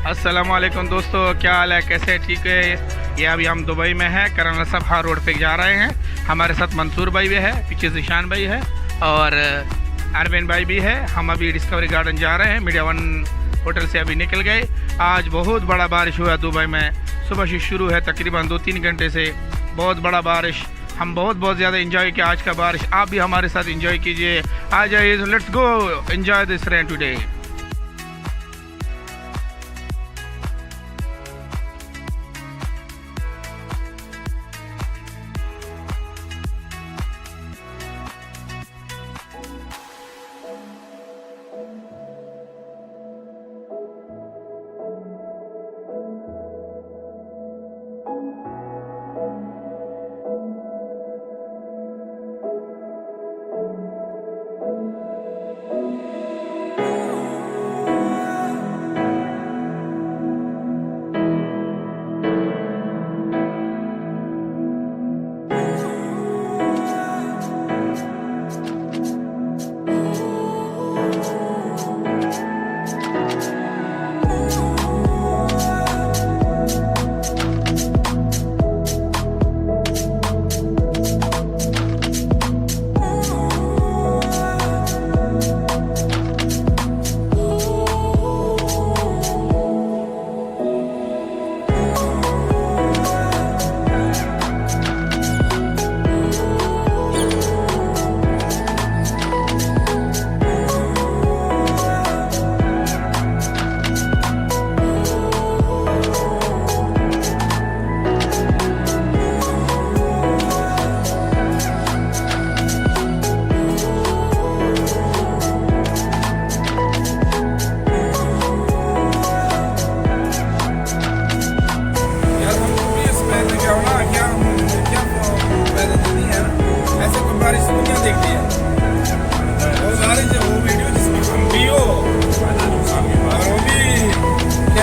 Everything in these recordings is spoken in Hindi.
अस्सलाम वालेकुम दोस्तों, क्या हाल है, कैसे है? ठीक है। ये अभी हम दुबई में हैं, करना सफा रोड पे जा रहे हैं। हमारे साथ मंसूर भाई भी है, पीछे जिशान भाई है और अरविंद भाई भी है। हम अभी डिस्कवरी गार्डन जा रहे हैं, मीडिया वन होटल से अभी निकल गए। आज बहुत बड़ा बारिश हुआ दुबई में, सुबह से शुरू है, तकरीबन 2-3 घंटे से बहुत बड़ा बारिश। हम बहुत ज़्यादा इंजॉय किया आज का बारिश। आप भी हमारे साथ इंजॉय कीजिए, आ जाइए। Let's go enjoy this rain today.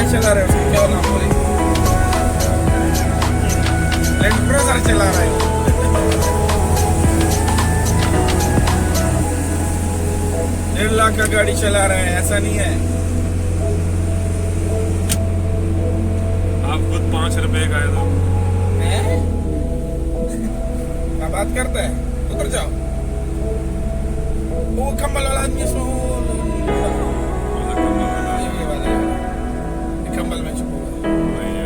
चला रहे हो, क्या नाम बोले, लैंड क्रूजर चला रहे हो। 1.5 लाख का गाड़ी चला रहे हैं, ऐसा नहीं है। आप खुद 5 रुपए का है तो क्या बात करता है? उतर जाओ। वो खंबल वाला आदमी इसमें खंबल में छुपा हुआ है।